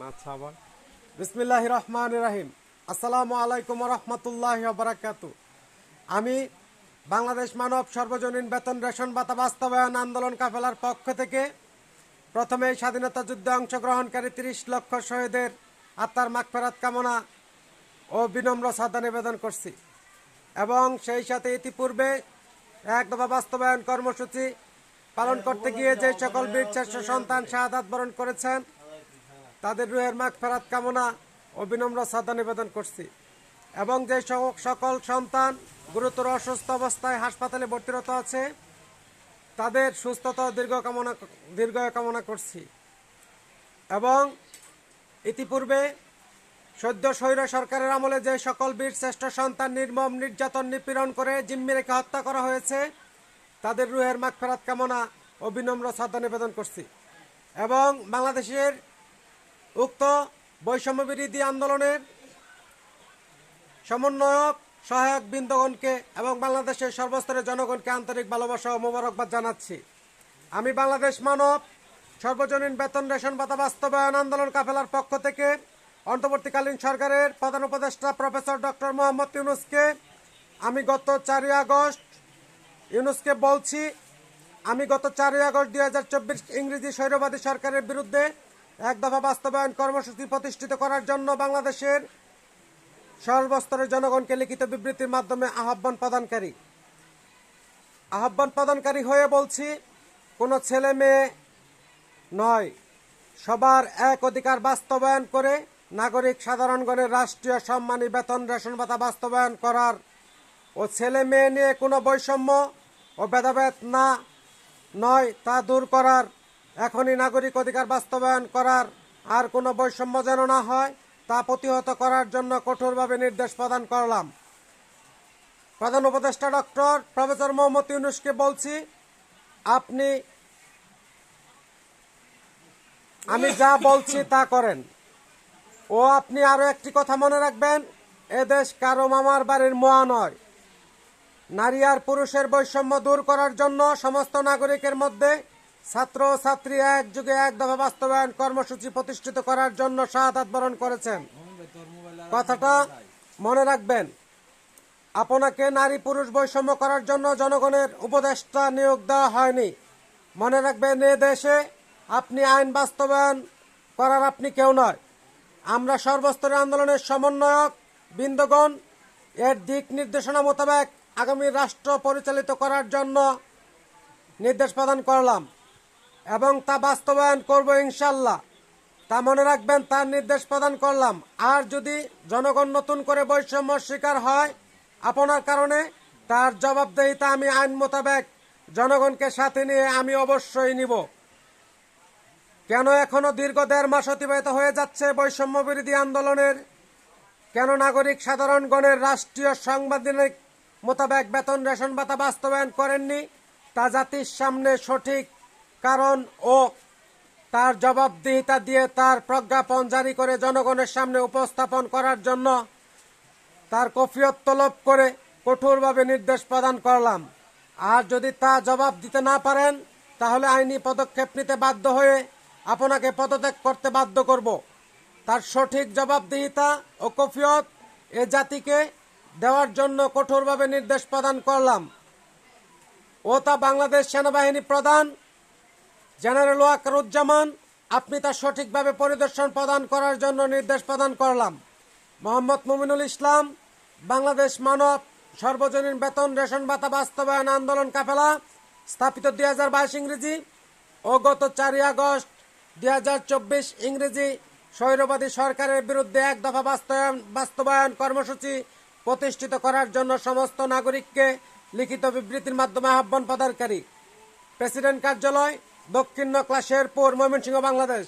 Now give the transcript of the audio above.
আচ্ছা আবার বিসমিল্লাহির রহমানির রহিম। আসসালামু আলাইকুম ওয়া রাহমাতুল্লাহি ওয়া বারাকাতুহু। আমি বাংলাদেশ মানব সর্বজনীন বেতন রেশন ভাতা বাস্তবায়ন আন্দোলন কাফেলার পক্ষ থেকে প্রথমে স্বাধীনতা যুদ্ধে অংশগ্রহণকারী ৩০ লক্ষ শহীদের আত্মার মাগফিরাত কামনা ও বিনম্র শ্রদ্ধা নিবেদন করছি এবং সেই সাথে ইতিপূর্বে এক দফা বাস্তবায়ন কর্মসূচি পালন করতে গিয়ে যে সকল বীর শ্রেষ্ঠ সন্তান শাহাদাত বরণ করেছেন তাদের রুহের মাগফিরাত কামনা ও বিনম্র শ্রদ্ধা নিবেদন করছি এবং যে সকল সন্তান গুরুতর অসুস্থ অবস্থায় হাসপাতালে ভর্তিরত আছে তাদের সুস্থতা দীর্ঘায়ু কামনা করছি এবং ইতিপূর্বে সদ্য স্বৈর সরকারের আমলে যে সকল বীর শ্রেষ্ঠ সন্তান নির্মম নির্যাতন নিপীড়ন করে জিম্মি রেখে হত্যা করা হয়েছে তাদের রুহের মাগফিরাত কামনা ও বিনম্র শ্রদ্ধা নিবেদন করছি এবং বাংলাদেশের উক্ত বৈষম্য বিরোধী আন্দোলনের সমন্বয়ক সহায়ক বৃন্দগণকে এবং বাংলাদেশের সর্বস্তরের জনগণকে আন্তরিক ভালোবাসা ও মোবারকবাদ জানাচ্ছি। আমি বাংলাদেশ মানব সর্বজনীন বেতন রেশন ভাতা বাস্তবায়ন আন্দোলন কাফেলার পক্ষ থেকে অন্তর্বর্তীকালীন সরকারের প্রধান উপদেষ্টা প্রফেসর ডক্টর মোহাম্মদ ইউনূসকে আমি গত 4 আগস্ট আমি গত 4 আগস্ট 2024 ইংরেজি স্বৈরবাদী সরকারের বিরুদ্ধে এক দফা বাস্তবায়ন কর্মসূচি প্রতিষ্ঠিত করার জন্য বাংলাদেশের সর্বস্তরের জনগণকে লিখিত বিবৃতির মাধ্যমে আহ্বান প্রদানকারী হয়ে বলছি, কোনো ছেলে মেয়ে নয়, সবার এক অধিকার বাস্তবায়ন করে নাগরিক সাধারণগণের রাষ্ট্রীয় সম্মানী বেতন রেশন ভাতা বাস্তবায়ন করার ও ছেলে মেয়ে নিয়ে কোনো বৈষম্য ও ভেদাভেদ নয় তা দূর করার, এখনই নাগরিক অধিকার বাস্তবায়ন করার আর কোনো বৈষম্য যেন না হয় তা প্রতিহত করার জন্য কঠোরভাবে নির্দেশ প্রদান করলাম। প্রধান উপদেষ্টা ডক্টর প্রফেসর মোহাম্মদ ইউনূসকে বলছি, আমি যা বলছি তা করেন ও আপনি আরও একটি কথা মনে রাখবেন, এদেশ কারো মামার বাড়ির মোয়া নয়। নারী আর পুরুষের বৈষম্য দূর করার জন্য সমস্ত নাগরিকের মধ্যে ছাত্র ও ছাত্রী একযোগে এক দফা বাস্তবায়ন কর্মসূচি প্রতিষ্ঠিত করার জন্য শাহাদাত বরণ করেছেন। কথাটা মনে রাখবেন, আপনাকে নারী পুরুষ বৈষম্য করার জন্য জনগণের উপদেষ্টা নিয়োগ দেওয়া হয়নি। মনে রাখবেন, এ দেশে আপনি আইন বাস্তবায়ন করার আপনি কেউ নয়। আমরা সর্বস্তরের আন্দোলনের সমন্বয়ক বৃন্দগণ এর দিক নির্দেশনা মোতাবেক আগামী রাষ্ট্র পরিচালিত করার জন্য নির্দেশ প্রদান করলাম এবং তা বাস্তবায়ন করব ইনশাল্লাহ। তা মনে রাখবেন, তার নির্দেশ প্রদান করলাম। আর যদি জনগণ নতুন করে বৈষম্যর শিকার হয় আপনার কারণে, তার জবাবদিহিতা আমি আইন মোতাবেক জনগণকে সাথে নিয়ে আমি অবশ্যই নিব। কেন এখনো দীর্ঘ 1.5 মাস অতিবাহিত হয়ে যাচ্ছে বৈষম্য বিরোধী আন্দোলনের? কেন নাগরিক সাধারণগণের রাষ্ট্রীয় সাংবিধানিক মোতাবেক বেতন রেশন ভাতা বাস্তবায়ন করেননি তা জাতির সামনে সঠিক কারণ ও তার জবাবদিহিতা দিয়ে তার প্রজ্ঞাপন জারি করে জনগণের সামনে উপস্থাপন করার জন্য তার কফিয়ত তলব করে কঠোরভাবে নির্দেশ প্রদান করলাম। আর যদি তা জবাব দিতে না পারেন তাহলে আইনি পদক্ষেপ নিতে বাধ্য হয়ে আপনাকে পদত্যাগ করতে বাধ্য করব। তার সঠিক জবাবদিহিতা ও কফিয়ত এ জাতিকে দেওয়ার জন্য কঠোরভাবে নির্দেশ প্রদান করলাম ও তা বাংলাদেশ সেনাবাহিনী প্রধান জেনারেল ওয়াকারুজ্জামান আপনি তা সঠিকভাবে পরিদর্শন প্রদান করার জন্য নির্দেশ প্রদান করলাম। মোহাম্মদ মুমিনুল ইসলাম, বাংলাদেশ মানব সর্বজনীন বেতন রেশন ভাতা বাস্তবায়ন আন্দোলন কাফেলা, স্থাপিত 2022 ইংরেজি ও গত 4 আগস্ট 2024 ইংরেজি স্বৈরবাদী সরকারের বিরুদ্ধে এক দফা বাস্তবায়ন কর্মসূচি প্রতিষ্ঠিত করার জন্য সমস্ত নাগরিককে লিখিত বিবৃতির মাধ্যমে আহ্বান প্রদানকারী, প্রেসিডেন্ট কার্যালয়, দক্ষিণ নকলা, শেরপুর, ময়মনসিংহ, বাংলাদেশ।